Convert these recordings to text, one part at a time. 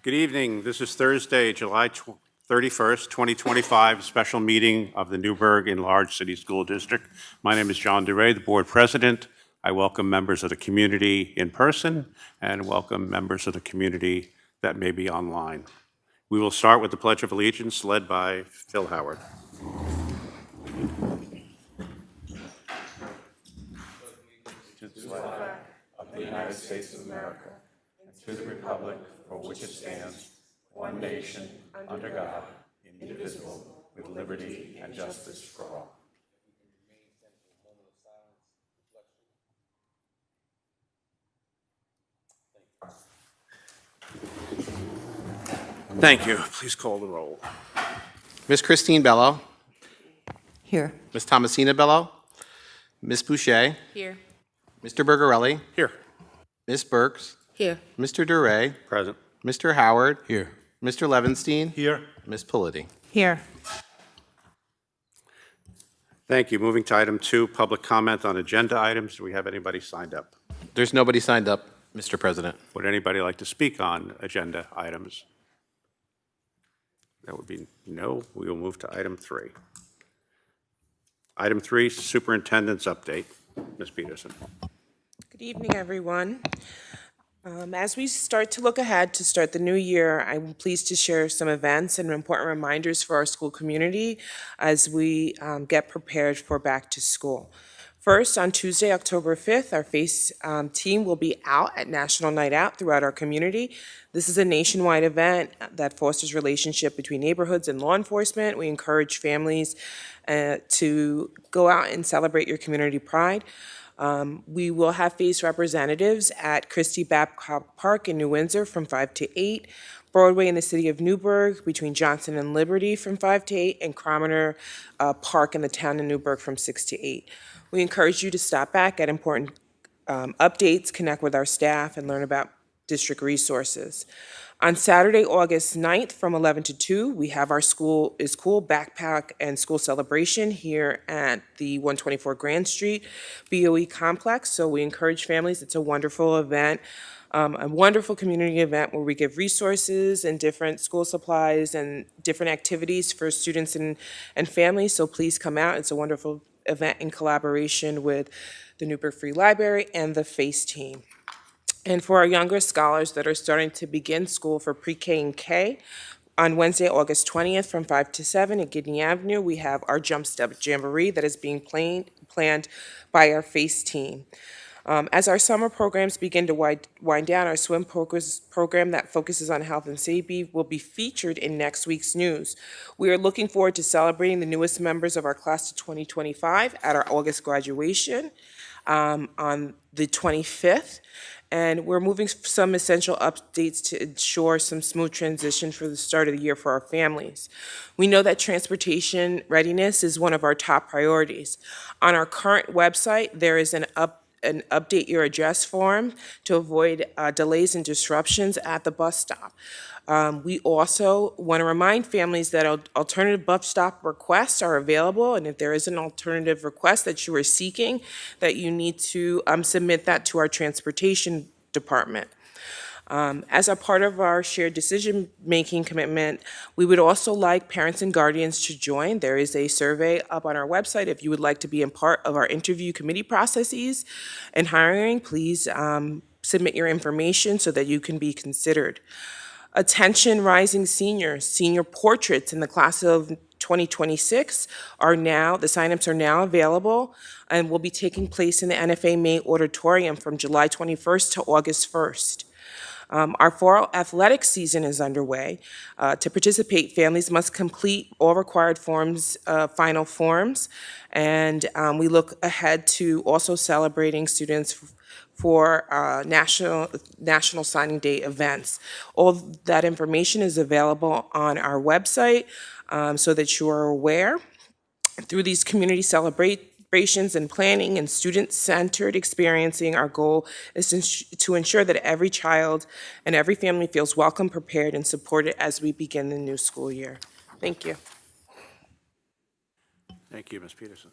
Good evening. This is Thursday, July 31st, 2025, special meeting of the Newburgh Enlarged City School District. My name is Juan de Ed, the board president. I welcome members of the community in person and welcome members of the community that may be online. We will start with the Pledge of Allegiance led by Phil Howard. To the flag of the United States of America and to the republic for which it stands, one nation, under God, indivisible, with liberty and justice for all. Thank you. Please call the roll. Ms. Christine Bello. Here. Ms. Thomasina Bello. Ms. Boucher. Here. Mr. Bergarelli. Here. Ms. Burks. Here. Mr. Duray. Present. Mr. Howard. Here. Mr. Levenstein. Here. Ms. Politi. Here. Thank you. Moving to item 2, public comment on agenda items. Do we have anybody signed up? There's nobody signed up, Mr. President. Would anybody like to speak on agenda items? That would be no. We will move to item 3. Item 3, superintendent's update. Ms. Peterson. Good evening, everyone. As we start to look ahead to start the new year, I'm pleased to share some events and important reminders for our school community as we get prepared for back to school. First, on Tuesday, October 5th, our FACE team will be out at National Night Out throughout our community. This is a nationwide event that fosters relationship between neighborhoods and law enforcement. We encourage families to go out and celebrate your community pride. We will have FACE representatives at Christie Babcock Park in New Windsor from 5 to 8, Broadway in the city of Newburgh between Johnson and Liberty from 5 to 8, and Crometer Park in the town of Newburgh from 6 to 8. We encourage you to stop back at important updates, connect with our staff, and learn about district resources. On Saturday, August 9th from 11 to 2, we have our School is Cool backpack and school celebration here at the 124 Grand Street BOE complex. So we encourage families. It's a wonderful event, a wonderful community event where we give resources and different school supplies and different activities for students and families. So please come out. It's a wonderful event in collaboration with the Newburgh Free Library and the FACE team. And for our younger scholars that are starting to begin school for pre-K and K, on Wednesday, August 20th from 5 to 7 at Gidney Avenue, we have our Jump Step Jamboree that is being planned by our FACE team. As our summer programs begin to wind down, our swim program that focuses on health and safety will be featured in next week's news. We are looking forward to celebrating the newest members of our class of 2025 at our August graduation on the 25th. And we're moving some essential updates to ensure some smooth transition for the start of the year for our families. We know that transportation readiness is one of our top priorities. On our current website, there is an update your address form to avoid delays and disruptions at the bus stop. We also want to remind families that alternative bus stop requests are available, and if there is an alternative request that you are seeking, that you need to submit that to our transportation department. As a part of our shared decision-making commitment, we would also like parents and guardians to join. There is a survey up on our website. If you would like to be a part of our interview committee processes and hiring, please submit your information so that you can be considered. Attention rising seniors, senior portraits in the class of 2026 the signups are now available and will be taking place in the NFA May Auditorium from July 21st to August 1st. Our fall athletic season is underway. To participate, families must complete all required forms, final forms, and we look ahead to also celebrating students for National Signing Day events. All that information is available on our website so that you are aware. Through these community celebrations and planning and student-centered experiencing, our goal is to ensure that every child and every family feels welcome, prepared, and supported as we begin the new school year. Thank you. Thank you, Ms. Peterson.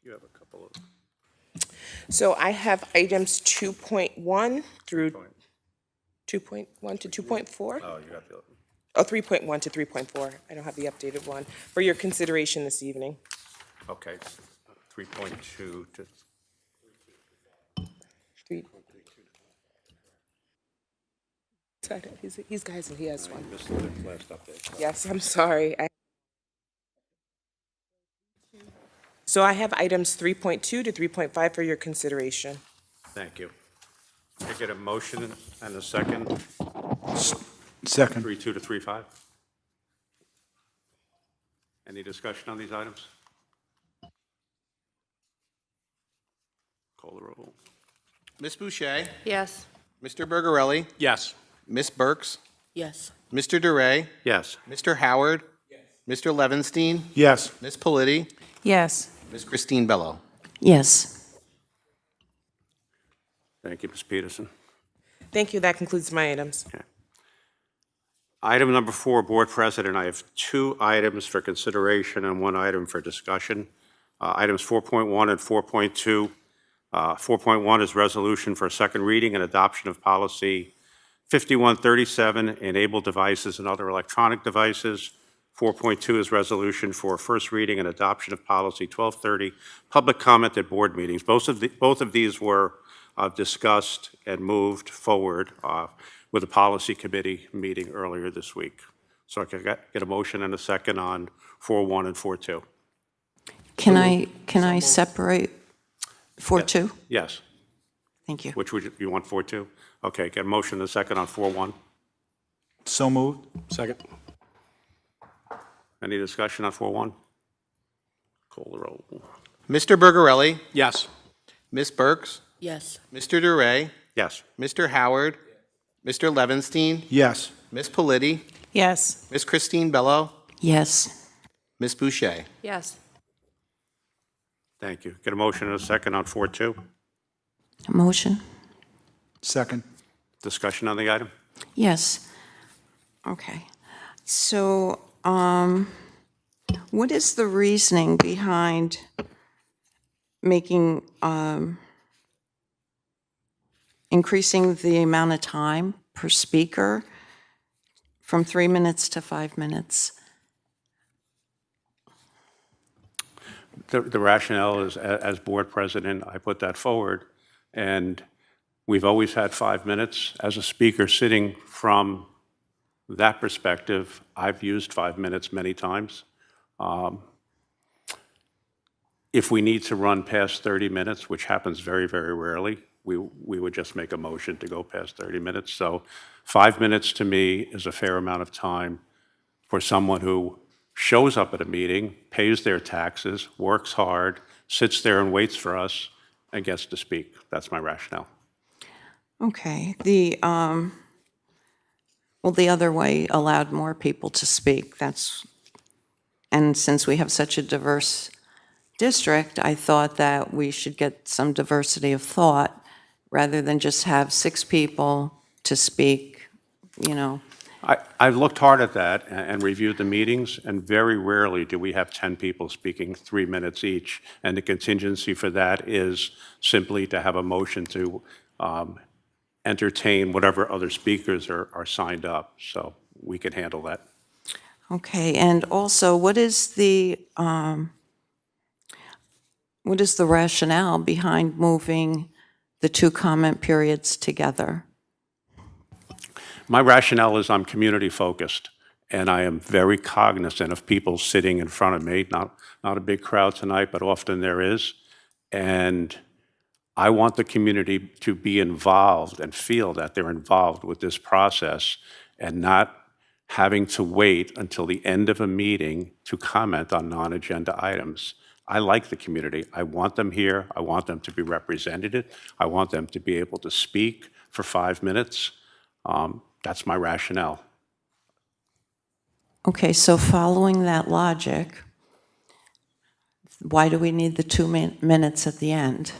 You have a couple of... So I have items 2.1 through 2.1 to 2.4? Oh, you got the, Oh, 3.1 to 3.4. I don't have the updated one for your consideration this evening. okay, 3.2 to, Three. He's guys, and he has one. missed the last update. Yes, I'm sorry. So I have items 3.2 to 3.5 for your consideration. Thank you. Can I get a motion and a second? Second. 3.2 to 3.5? Any discussion on these items? Call the roll. Ms. Boucher, Yes. Mr. Bergarelli, Yes. Ms. Burks, Yes. Mr. DeRay, Yes. Mr. Howard, Mr. Levinstein, Yes. Ms. Politi, Yes. Ms. Christine Bello. Yes. Thank you, Ms. Peterson. Thank you. That concludes my items. Item number 4, Board President, I have 2 items for consideration and 1 item for discussion. Items 4.1 and 4.2. 4.1 is resolution for second reading and adoption of policy 5137, enable devices and other electronic devices. 4.2 is resolution for first reading and adoption of policy 1230, public comment at board meetings. Both of these were discussed and moved forward with the policy committee meeting earlier this week. So I can get a motion and a second on 4.1 and 4.2. Can I separate 4.2? Yes. Thank you. Which would you want 4.2? Okay, get a motion and a second on 4.1. So moved. Second. Any discussion on 4.1? Call the roll. Mr. Bergarelli, Yes. Ms. Burks, Yes. Mr. DeRay, Yes. Mr. Howard, Mr. Levinstein, Yes. Ms. Politi, Yes. Ms. Christine Bello, Yes. Ms. Boucher. Yes. Thank you. Get a motion and a second on 4.2. Motion? Second. Discussion on the item? Yes. Okay. So, what is the reasoning behind making, increasing the amount of time per speaker from 3 minutes to 5 minutes? The rationale is, as board president, I put that forward, and we've always had 5 minutes. As a speaker sitting from that perspective, I've used 5 minutes many times. If we need to run past 30 minutes, which happens very, very rarely, we would just make a motion to go past 30 minutes. So 5 minutes to me is a fair amount of time for someone who shows up at a meeting, pays their taxes, works hard, sits there and waits for us, and gets to speak. That's my rationale. Okay. Well, the other way allowed more people to speak. And since we have such a diverse district, I thought that we should get some diversity of thought rather than just have 6 people to speak, you know. I've looked hard at that and reviewed the meetings, and very rarely do we have 10 people speaking 3 minutes each. And the contingency for that is simply to have a motion to entertain whatever other speakers are signed up. So we can handle that. Okay, and also, what is the rationale behind moving the 2 comment periods together? My rationale is I'm community-focused, and I am very cognizant of people sitting in front of me. Not a big crowd tonight, but often there is. And I want the community to be involved and feel that they're involved with this process and not having to wait until the end of a meeting to comment on non-agenda items. I like the community. I want them here. I want them to be represented. I want them to be able to speak for 5 minutes. That's my rationale. Okay, so following that logic, why do we need the 2 minutes at the end?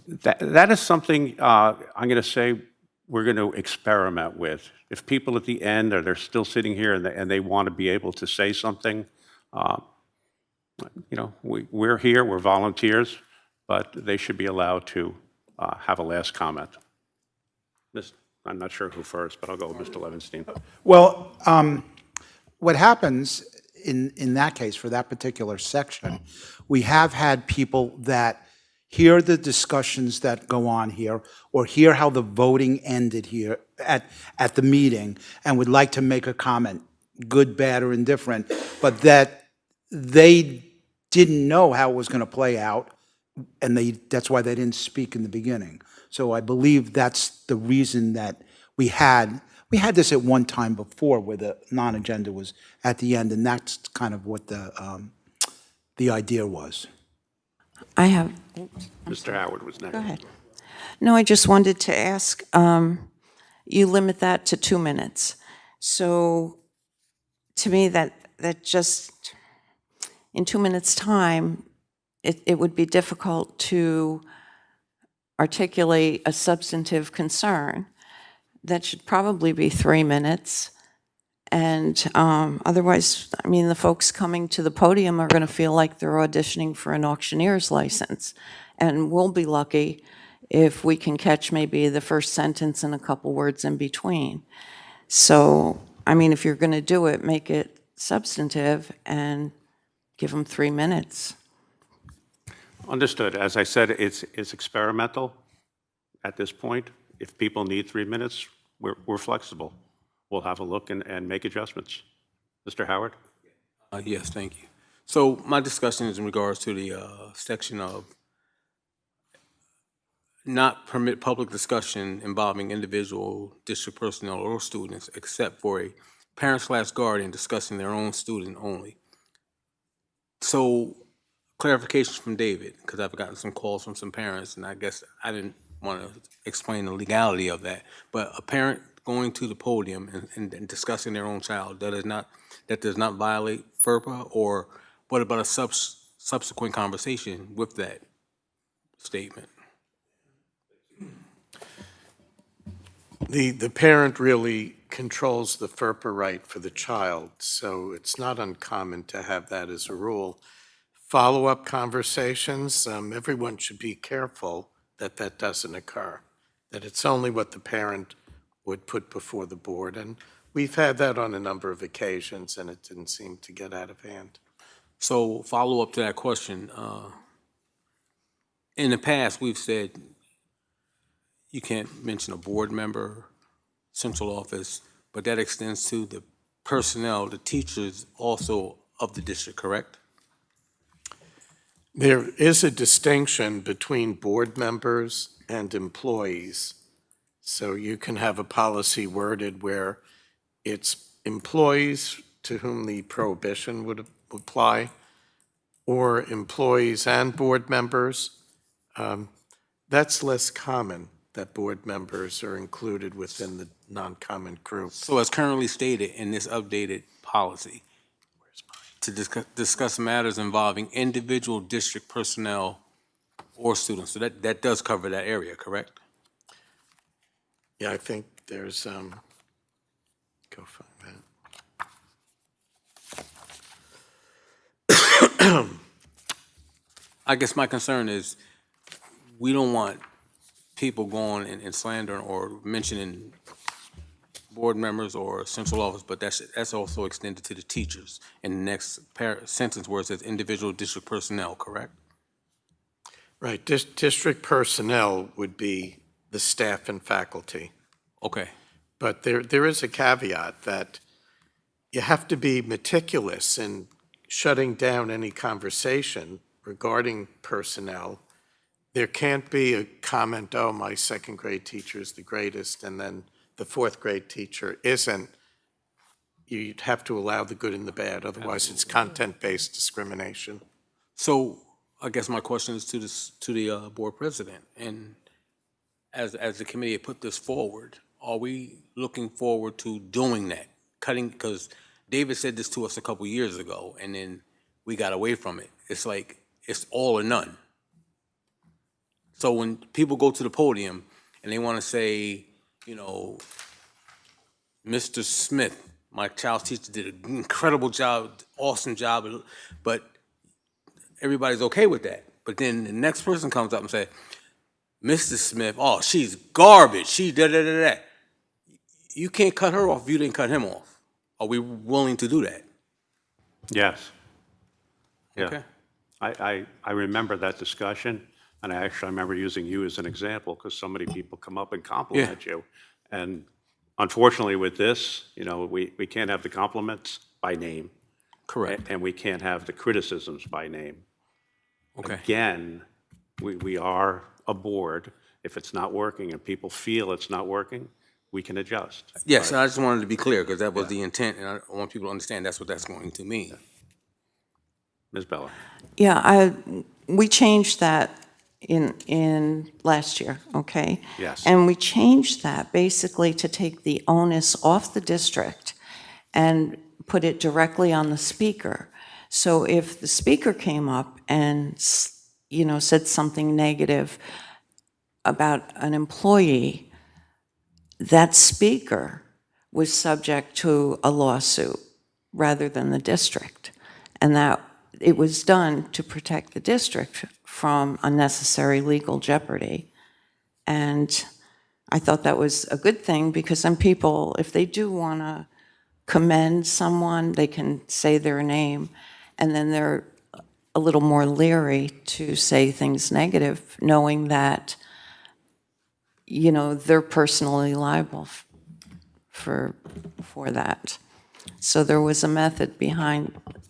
That is something I'm going to say we're going to experiment with. If people at the end they're still sitting here and they want to be able to say something, you know, we're here, we're volunteers, but they should be allowed to have a last comment. I'm not sure who first, but I'll go with Mr. Levinstein. Well, what happens in that case, for that particular section, we have had people that hear the discussions that go on here, or hear how the voting ended here at the meeting, and would like to make a comment, good, bad, or indifferent, but that they didn't know how it was going to play out, and that's why they didn't speak in the beginning. So I believe that's the reason that we had this at one time before, where the non-agenda was at the end, and that's kind of what the idea was. I have, Mr. Howard was next. go ahead. No, I just wanted to ask, you limit that to 2 minutes. So to me, that just, in 2 minutes' time, it would be difficult to articulate a substantive concern. That should probably be 3 minutes. And otherwise, I mean, the folks coming to the podium are going to feel like they're auditioning for an auctioneer's license. And we'll be lucky if we can catch maybe the first sentence and a couple words in between. So, I mean, if you're going to do it, make it substantive and give them 3 minutes. Understood. As I said, it's experimental at this point. If people need 3 minutes, we're flexible. We'll have a look and make adjustments. Mr. Howard? Yes, thank you. So my discussion is in regards to the section of not permit public discussion involving individual district personnel or students except for a parent/guardian discussing their own student only. So clarification from David, because I've gotten some calls from some parents, and I guess I didn't want to explain the legality of that, but a parent going to the podium and discussing their own child, that does not violate FERPA, or what about a subsequent conversation with that statement? The parent really controls the FERPA right for the child, so it's not uncommon to have that as a rule. Follow-up conversations, everyone should be careful that that doesn't occur, that it's only what the parent would put before the board. And we've had that on a number of occasions, and it didn't seem to get out of hand. So follow up to that question. In the past, we've said you can't mention a board member, central office, but that extends to the personnel, the teachers also of the district, correct? There is a distinction between board members and employees. So you can have a policy worded where it's employees to whom the prohibition would apply, or employees and board members. That's less common, that board members are included within the non-common group. So as currently stated in this updated policy, to discuss matters involving individual district personnel or students. So that does cover that area, correct? Yeah, I think there's, go find that. I guess my concern is we don't want people going and slandering or mentioning board members or central office, but that's also extended to the teachers in the next sentence where it says individual district personnel, correct? Right, district personnel would be the staff and faculty. Okay. But there is a caveat that you have to be meticulous in shutting down any conversation regarding personnel. There can't be a comment, oh, my second grade teacher is the greatest, and then the fourth grade teacher isn't. You'd have to allow the good and the bad, otherwise it's content-based discrimination. So I guess my question is to the board president, and as the committee had put this forward, are we looking forward to doing that? Cutting, because David said this to us a couple years ago, and then we got away from it. It's like, it's all or none. So when people go to the podium and they want to say, you know, Mr. Smith, my child's teacher did an incredible job, awesome job, but everybody's okay with that. But then the next person comes up and say, Mrs. Smith, oh, she's garbage, she da-da-da-da. You can't cut her off if you didn't cut him off. Are we willing to do that? Yes. Yeah. Okay. I remember that discussion, and I actually remember using you as an example, because so many people come up and compliment you. And unfortunately with this, we can't have the compliments by name. Correct. And we can't have the criticisms by name. Okay. Again, we are a board. If it's not working and people feel it's not working, we can adjust. Yes, I just wanted to be clear, because that was the intent, and I want people to understand that's what that's going to mean. Ms. Bella? Yeah, we changed that in last year, okay? Yes. And we changed that basically to take the onus off the district and put it directly on the speaker. So if the speaker came up and, said something negative about an employee, that speaker was subject to a lawsuit rather than the district. And that it was done to protect the district from unnecessary legal jeopardy. And I thought that was a good thing, because some people, if they do want to commend someone, they can say their name, and then they're a little more leery to say things negative, knowing that, they're personally liable for that. So there was a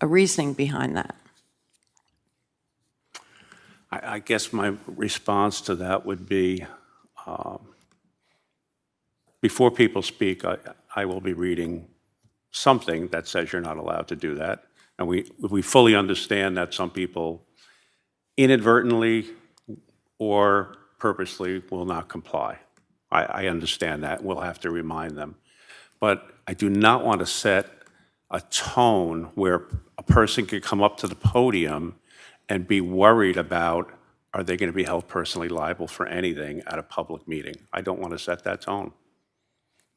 reasoning behind that. I guess my response to that would be, before people speak, I will be reading something that says you're not allowed to do that. And we fully understand that some people inadvertently or purposely will not comply. I understand that. We'll have to remind them. But I do not want to set a tone where a person could come up to the podium and be worried about, are they going to be held personally liable for anything at a public meeting? I don't want to set that tone.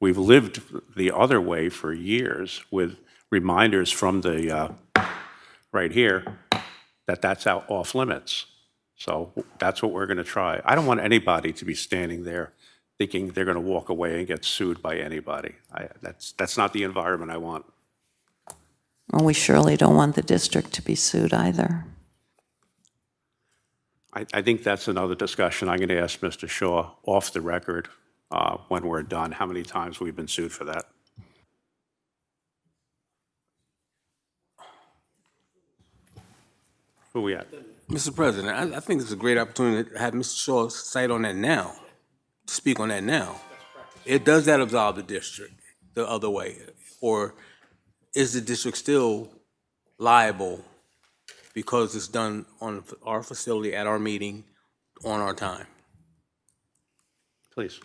We've lived the other way for years with reminders from the, right here, that's out off limits. So that's what we're going to try. I don't want anybody to be standing there thinking they're going to walk away and get sued by anybody. That's not the environment I want. Well, we surely don't want the district to be sued either. I think that's another discussion. I'm going to ask Mr. Shaw off the record when we're done, how many times we've been sued for that. Who we at? Mr. President, I think it's a great opportunity to have Mr. Shaw cite on that now, to speak on that now. Does that absolve the district the other way? Or is the district still liable because it's done on our facility at our meeting on our time? Please.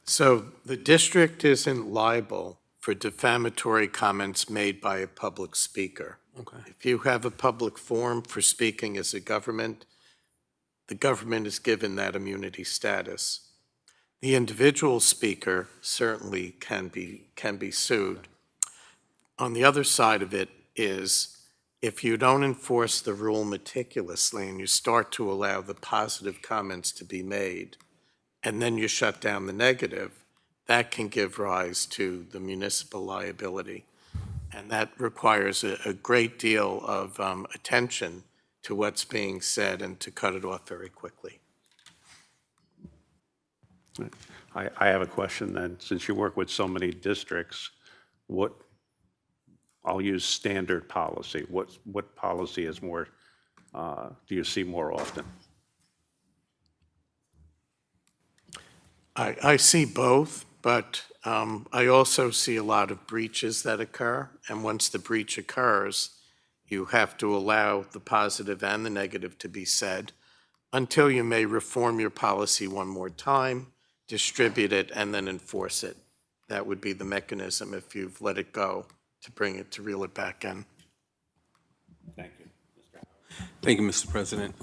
So the district isn't liable for defamatory comments made by a public speaker. Okay. If you have a public forum for speaking as a government, the government is given that immunity status. The individual speaker certainly can be sued. On the other side of it is, if you don't enforce the rule meticulously and you start to allow the positive comments to be made, and then you shut down the negative, that can give rise to the municipal liability. And that requires a great deal of attention to what's being said and to cut it off very quickly. I have a question then. Since you work with so many districts, I'll use standard policy. What policy is more, do you see more often? I see both, but I also see a lot of breaches that occur. And once the breach occurs, you have to allow the positive and the negative to be said until you may reform your policy one more time, distribute it, and then enforce it. That would be the mechanism if you've let it go, to reel it back in. Thank you. Thank you, Mr. President.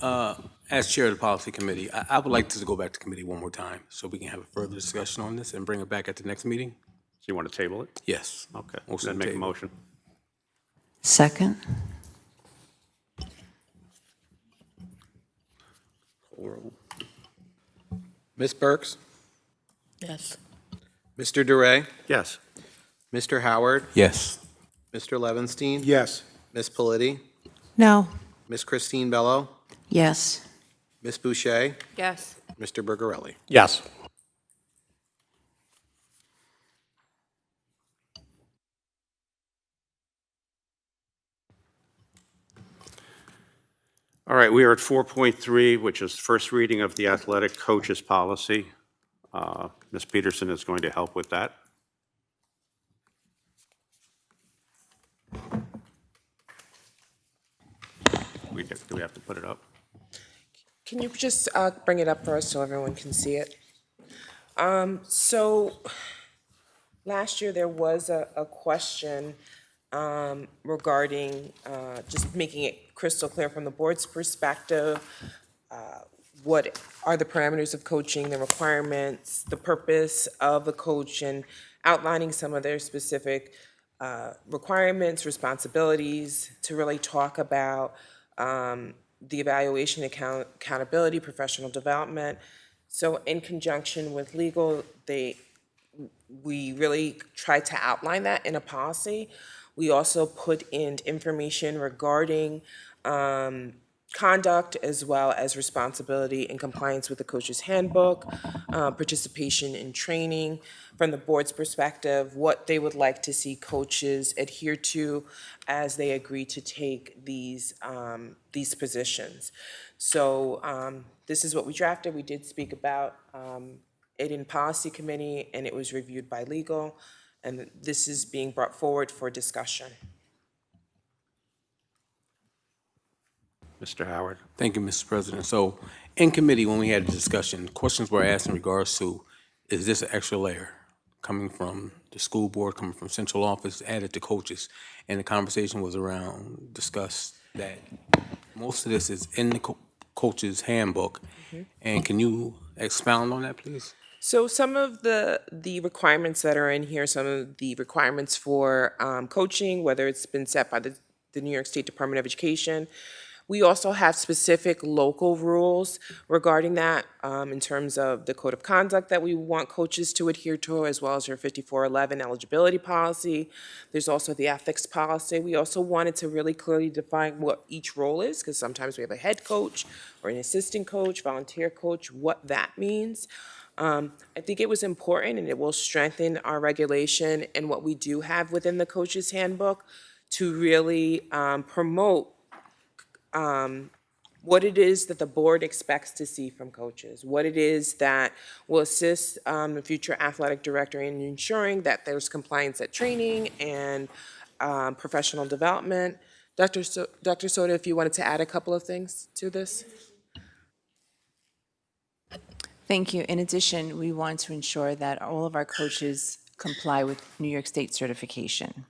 As chair of the policy committee, I would like to go back to committee one more time so we can have a further discussion on this and bring it back at the next meeting. So you want to table it? Yes. Okay. Motion Then to make a table. motion. Second? oral. Ms. Burks, Yes. Mr. DeRay, Yes. Mr. Howard, Yes. Mr. Levinstein, Yes. Ms. Politi, No. Ms. Christine Bello, Yes. Ms. Boucher, Yes. Mr. Bergarelli. Yes. All right, we are at 4.3, which is first reading of the athletic coaches policy. Ms. Peterson is going to help with that. Do we have to put it up? Can you just bring it up for us so everyone can see it? So last year, there was a question regarding just making it crystal clear from the board's perspective, what are the parameters of coaching, the requirements, the purpose of the coach, and outlining some of their specific requirements, responsibilities, to really talk about the evaluation, accountability, professional development. So in conjunction with legal, we really tried to outline that in a policy. We also put in information regarding conduct as well as responsibility in compliance with the coach's handbook, participation in training, from the board's perspective, what they would like to see coaches adhere to as they agree to take these positions. So this is what we drafted. We did speak about it in policy committee, and it was reviewed by legal, and this is being brought forward for discussion. Mr. Howard? Thank you, Mr. President. So in committee, when we had a discussion, questions were asked in regards to, is this an extra layer coming from the school board, coming from central office, added to coaches? And the conversation was around, discussed that most of this is in the coach's handbook. And can you expound on that, please? So some of the requirements that are in here, some of the requirements for coaching, whether it's been set by the New York State Department of Education. We also have specific local rules regarding that in terms of the code of conduct that we want coaches to adhere to, as well as your 5411 eligibility policy. There's also the ethics policy. We also wanted to really clearly define what each role is, because sometimes we have a head coach or an assistant coach, volunteer coach, what that means. I think it was important, and it will strengthen our regulation and what we do have within the coach's handbook to really promote what it is that the board expects to see from coaches, what it is that will assist the future athletic director in ensuring that there's compliance at training and professional development. Dr. Soto, if you wanted to add a couple of things to this. Thank you. In addition, we want to ensure that all of our coaches comply with New York State certification.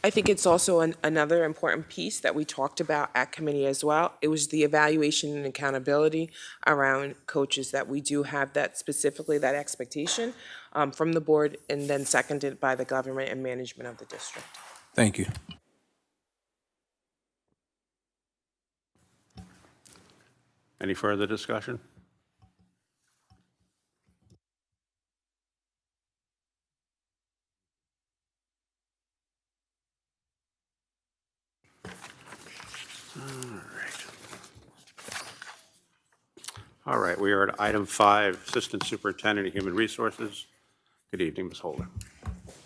I think it's also another important piece that we talked about at committee as well. It was the evaluation and accountability around coaches, that we do have that specifically, that expectation from the board, and then seconded by the government and management of the district. Thank you. Any further discussion? All right, we are at item 5, Assistant Superintendent of Human Resources. Good evening, Ms. Holder.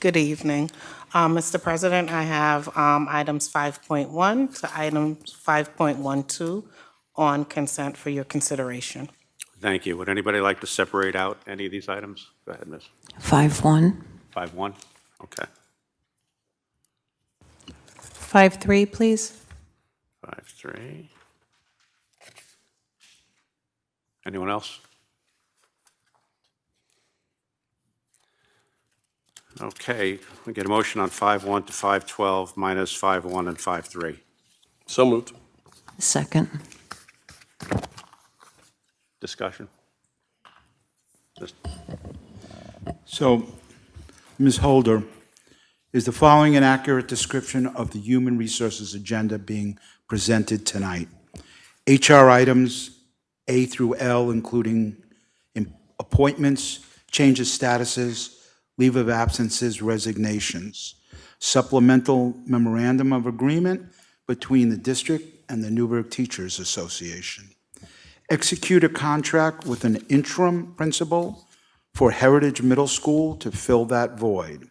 Good evening. Mr. President, I have items 5.1 to items 5.12 on consent for your consideration. Thank you. Would anybody like to separate out any of these items? Go ahead, Ms. 5-1. 5.1? Okay. 5.3, please. 5.3. Anyone else? Okay, we get a motion on 5.1 to 5.12 minus 5.1 and 5.3. So moved. Second. Discussion? So, Ms. Holder, Is the following an accurate description of the human resources agenda being presented tonight? HR items A through L, including appointments, changes, statuses, leave of absences, resignations. Supplemental memorandum of agreement between the district and the Newburgh Teachers Association. Execute a contract with an interim principal for Heritage Middle School to fill that void.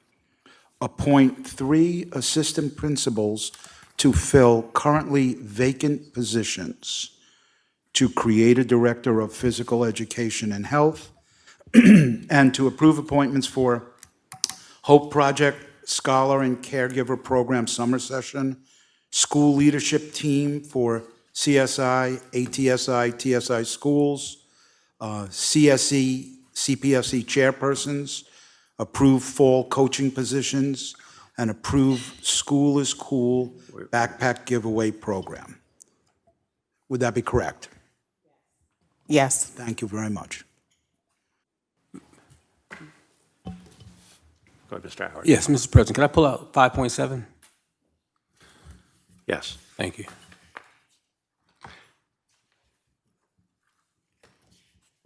Appoint 3 assistant principals to fill currently vacant positions. To create a director of physical education and health, and to approve appointments for Hope Project Scholar and Caregiver Program Summer Session, School Leadership Team for CSI, ATSI, TSI Schools, CSE, CPSE Chairpersons, approve fall coaching positions, and approve School is Cool backpack giveaway program. Would that be correct? Yes. Thank you very much. Go ahead, Mr. Howard. Yes, Mr. President, can I pull out 5.7? Yes. Thank you.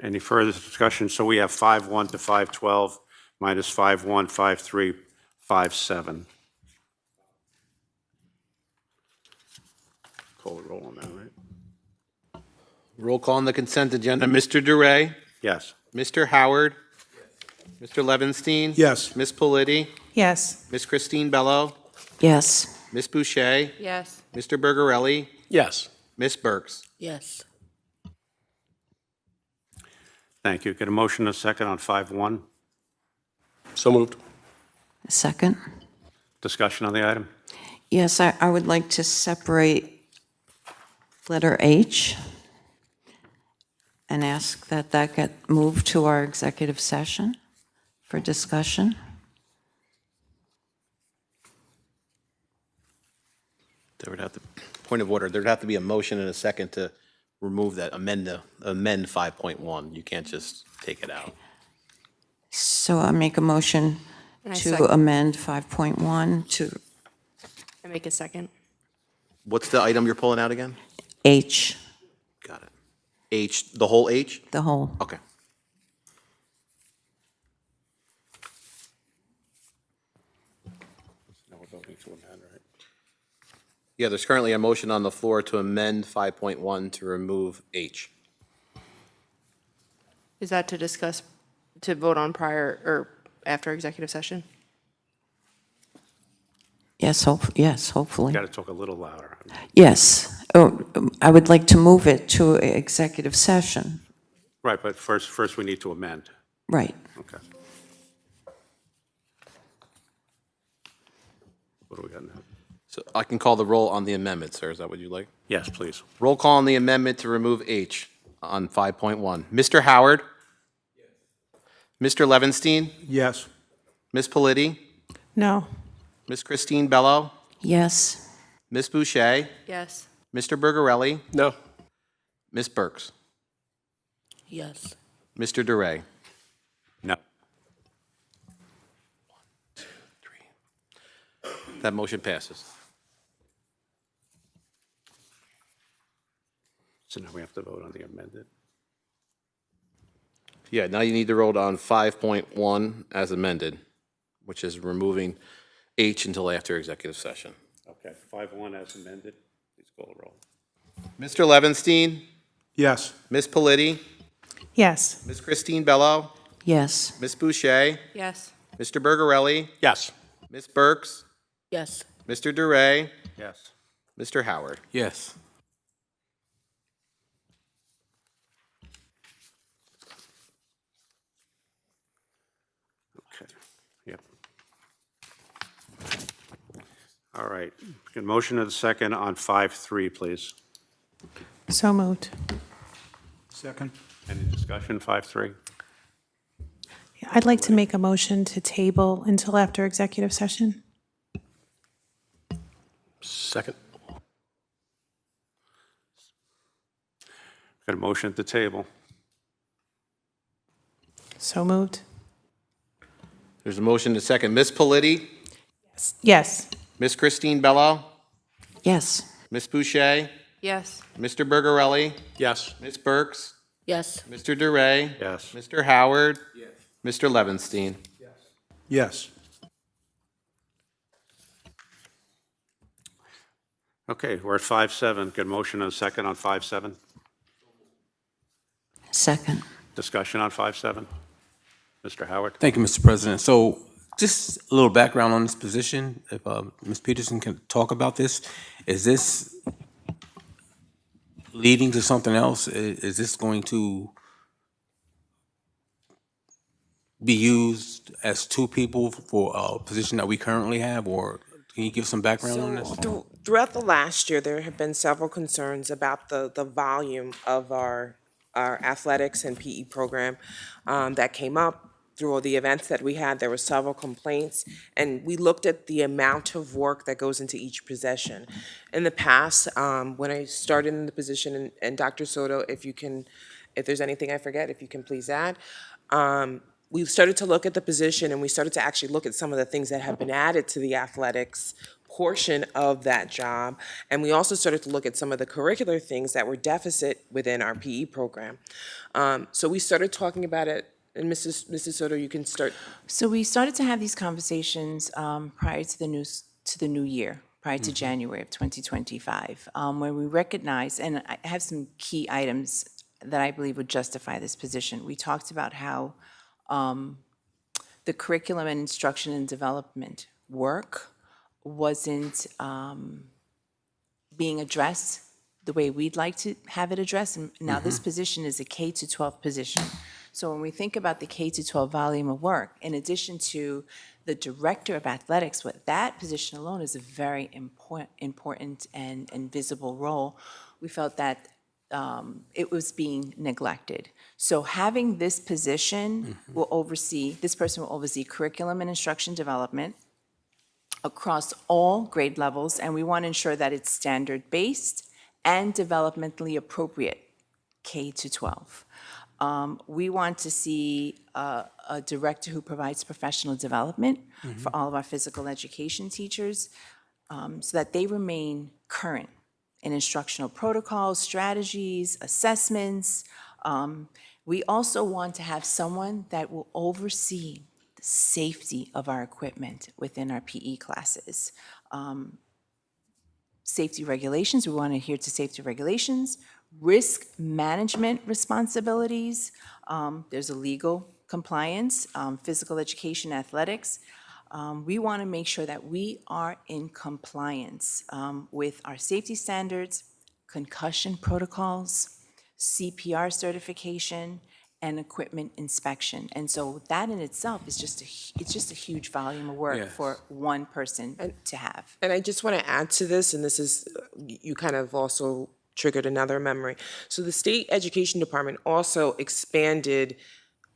Any further discussion? So we have 5.1 to 5.12 minus 5.1, 5.3, 5.7. Call the roll on that, right? Roll call on the consent agenda. Mr. DeRay, Yes. Mr. Howard, Mr. Levinstein. Yes. Ms. Politi, Yes. Ms. Christine Bello, Yes. Ms. Boucher, Yes. Mr. Bergarelli, Yes. Ms. Burks. Yes. Thank you. Get a motion and a second on 5.1. So moved. Second? Discussion on the item? Yes, I would like to separate letter H and ask that that get moved to our executive session for discussion. There would have to, point of order, there'd have to be a motion and a second to remove that, amend 5.1. You can't just take it out. So I make a motion And I to second. amend 5.1 to I make a second. What's the item you're pulling out again? H, Got it. H, the whole H? the whole. Okay. Yeah, there's currently a motion on the floor to amend 5.1 to remove H. Is that to discuss, to vote on prior or after executive session? Yes, hopefully. Got to talk a little louder. Yes. Oh, I would like to move it to executive session. Right, but first we need to amend. Right. Okay. What do we got now? So I can call the roll on the amendment, sir. Is that what you'd like? Yes, please. Roll call on the amendment to remove H on 5.1. Mr. Howard? Mr. Levinstein? Yes. Ms. Politi? No. Ms. Christine Bello? Yes. Ms. Boucher? Yes. Mr. Bergarelli? No. Ms. Burks? Yes. Mr. DeRay? No. That motion passes. So now we have to vote on the amended. Yeah, now you need to roll on 5.1 as amended, which is removing H until after executive session. Okay, 5.1 as amended. Please call the roll. Mr. Levinstein? Yes. Ms. Politi? Yes. Ms. Christine Bello? Yes. Ms. Boucher? Yes. Mr. Bergarelli? Yes. Ms. Burks? Yes. Mr. DeRay? Yes. Mr. Howard? Yes. Okay, yep. All right, get a motion and a second on 5.3, please. So moved. Second? Any discussion, 5.3? I'd like to make a motion to table until after executive session. Second. Got a motion at the table. So moved. There's a motion to second. Ms. Politi? Yes. Ms. Christine Bello, Yes. Ms. Boucher, Yes. Mr. Bergarelli, Yes. Ms. Burks, Yes. Mr. DeRay. Yes. Mr. Howard. Yes. Mr. Levinstein. Yes. Okay, we're at 5-7. Good motion and a second on 5-7. Second. Discussion on 5-7. Mr. Howard? Thank you, Mr. President. So just a little background on this position, if Ms. Peterson can talk about this. Is this leading to something else? Is this going to be used as two people for a position that we currently have, or can you give some background on this? Throughout the last year, there have been several concerns about the volume of our athletics and PE program that came up. Through all the events that we had, there were several complaints, and we looked at the amount of work that goes into each position. In the past, when I started in the position, and Dr. Soto, if there's anything I forget, if you can please add, we started to look at the position, and we started to actually look at some of the things that have been added to the athletics portion of that job. And we also started to look at some of the curricular things that were deficit within our PE program. So we started talking about it, and Mrs. Soto, you can start. So we started to have these conversations prior to the new year, prior to January of 2025, where we recognized, and I have some key items that I believe would justify this position. We talked about how the curriculum and instruction and development work wasn't being addressed the way we'd like to have it addressed. And now this position is a K-12 position. So when we think about the K-12 volume of work, in addition to the director of athletics, what that position alone is a very important and visible role, we felt that it was being neglected. So having this position this person will oversee curriculum and instruction development across all grade levels, and we want to ensure that it's standard-based and developmentally appropriate, K-12. We want to see a director who provides professional development for all of our physical education teachers so that they remain current in instructional protocols, strategies, assessments. We also want to have someone that will oversee the safety of our equipment within our PE classes. Safety regulations, we want to adhere to safety regulations. Risk management responsibilities, there's a legal compliance, physical education, athletics. We want to make sure that we are in compliance with our safety standards, concussion protocols, CPR certification, and equipment inspection. And so that in itself is it's just a huge volume of work for one person to have. And I just want to add to this, and this is, you kind of also triggered another memory. So the State Education Department also expanded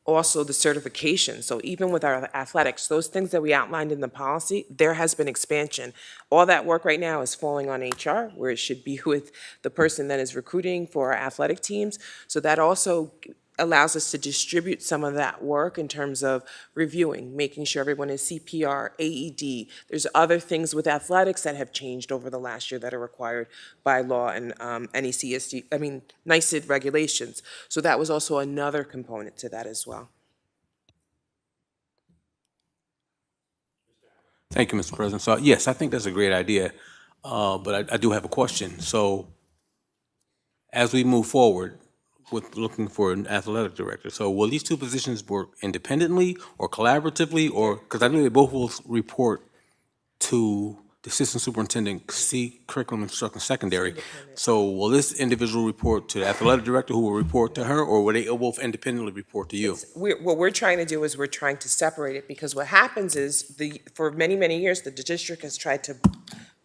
the certification. So even with our athletics, those things that we outlined in the policy, there has been expansion. All that work right now is falling on HR, where it should be with the person that is recruiting for our athletic teams. So that also allows us to distribute some of that work in terms of reviewing, making sure everyone is CPR, AED. There's other things with athletics that have changed over the last year that are required by law and NECSD regulations. So that was also another component to that as well. Thank you, Mr. President. So yes, I think that's a great idea, but I do have a question. So as we move forward with looking for an athletic director, so will these two positions work independently or collaboratively, or, because I know they both will report to the assistant superintendent, curriculum instruction secondary. So will this individual report to the athletic director, who will report to her, or will they both independently report to you? What we're trying to do is we're trying to separate it, because what happens is for many, many years, the district has tried to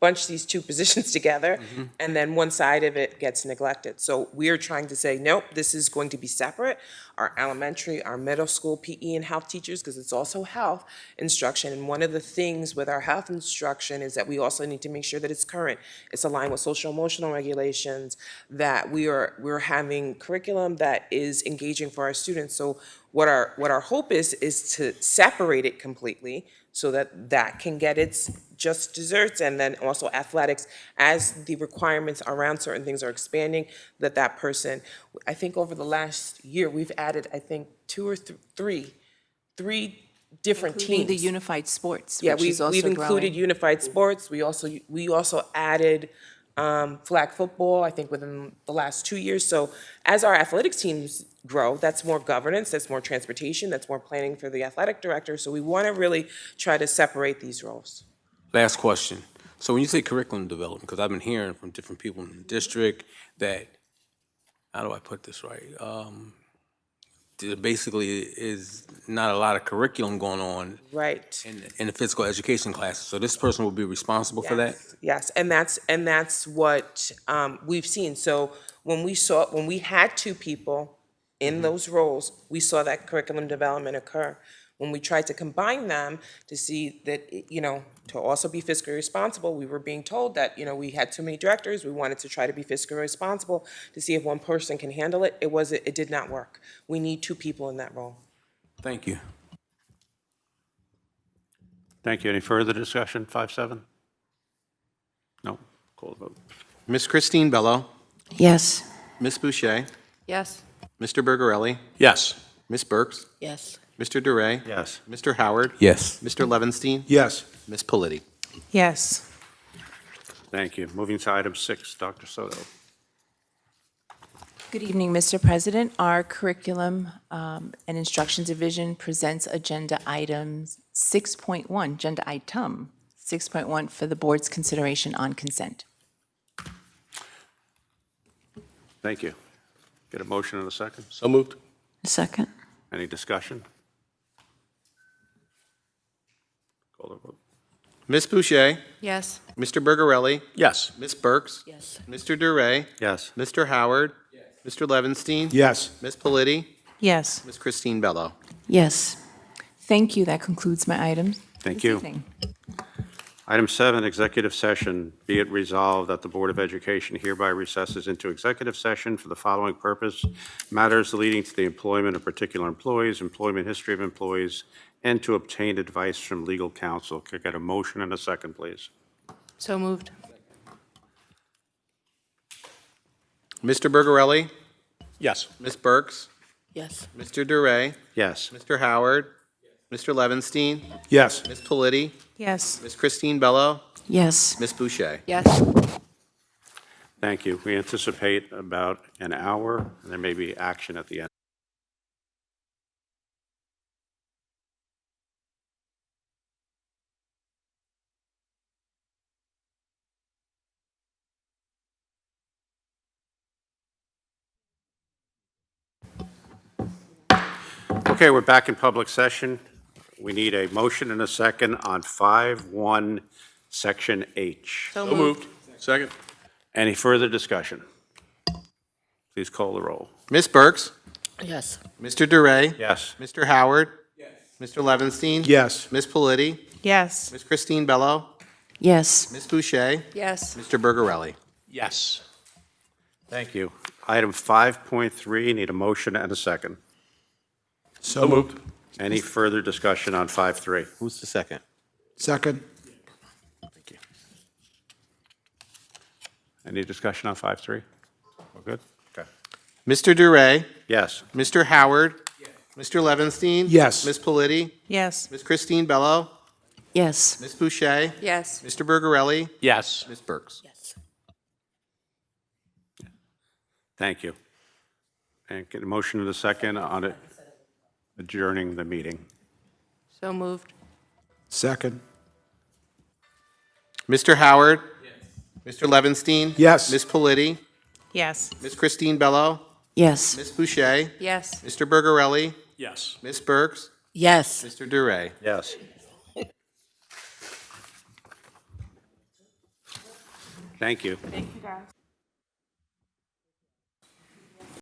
bunch these two positions together, and then one side of it gets neglected. So we're trying to say, nope, this is going to be separate. Our elementary, our middle school PE and health teachers, because it's also health instruction. And one of the things with our health instruction is that we also need to make sure that it's current. It's aligned with social emotional regulations, that we're having curriculum that is engaging for our students. So what our hope is to separate it completely, so that that can get its just desserts, and then also athletics, as the requirements around certain things are expanding, that that person, I think over the last year, we've added, I think, two or three different Including teams. the unified sports, Yeah, which is also we've included growing. unified sports. We also added flag football, I think, within the last 2 years. So as our athletics teams grow, that's more governance, that's more transportation, that's more planning for the athletic director. So we want to really try to separate these roles. Last question. So when you say curriculum development, because I've been hearing from different people in the district that, how do I put this right? There basically is not a lot of curriculum going on Right. in the physical education classes. So this person will be responsible for that? Yes, and that's what we've seen. So when we had two people in those roles, we saw that curriculum development occur. When we tried to combine them to see that, to also be fiscally responsible, we were being told that, we had too many directors, we wanted to try to be fiscally responsible to see if one person can handle it. It did not work. We need two people in that role. Thank you. Thank you. Any further discussion, 5-7? No. Call the vote. Ms. Christine Bello, Yes. Ms. Boucher, Yes. Mr. Bergarelli, Yes. Ms. Burks, Yes. Mr. DeRay, Yes. Mr. Howard, Yes. Mr. Levinstein, Yes. Ms. Politi. Yes. Thank you. Moving to item 6, Dr. Soto. Good evening, Mr. President. Our Curriculum and Instruction Division presents agenda items 6.1, agenda item 6.1 for the board's consideration on consent. Thank you. Get a motion in a second. So moved. Second? Any discussion? Call the vote. Ms. Boucher, Yes. Mr. Bergarelli, Yes. Ms. Burks, Yes. Mr. DeRay, Yes. Mr. Howard, Mr. Levinstein, Yes. Ms. Politi, Yes. Ms. Christine Bello. Yes. Thank you. That concludes my items. Thank this you. evening. Item 7, executive session. Be it resolved that the Board of Education hereby recesses into executive session for the following purpose: matters leading to the employment of particular employees, employment history of employees, and to obtain advice from legal counsel. Could I get a motion and a second, please? So moved. Mr. Bergarelli, Yes. Ms. Burks, Yes. Mr. DeRay, Yes. Mr. Howard, Mr. Levinstein, Yes. Ms. Politi, Yes. Ms. Christine Bello, Yes. Ms. Boucher. Yes. Thank you. We anticipate about an hour, and there may be action at the end. Okay, we're back in public session. We need a motion and a second on 5.1, Section H. So moved. Second. Any further discussion? Please call the roll. Ms. Burks, Yes. Mr. DeRay, Yes. Mr. Howard, Mr. Levinstein, Yes. Ms. Politi, Yes. Ms. Christine Bello, Yes. Ms. Boucher, Yes. Mr. Bergarelli. Yes. Thank you. Item 5.3, need a motion and a second. So moved. Any further discussion on 5.3? Who's the second? Second? Thank you. Any discussion on 5.3? We're good? Okay. Mr. DeRay, Yes. Mr. Howard, Mr. Levinstein. Yes. Ms. Politi, Yes. Ms. Christine Bello, Yes. Ms. Boucher, Yes. Mr. Bergarelli, Yes. Ms. Burks. Yes. Thank you. And get a motion and a second on it adjourning the meeting. So moved. Second? Mr. Howard, Mr. Levinstein. Yes. Ms. Politi, Yes. Ms. Christine Bello, Yes. Ms. Boucher, Yes. Mr. Bergarelli, Yes. Ms. Burks, Yes. Mr. DeRay. Yes. Thank you. Thank you, guys.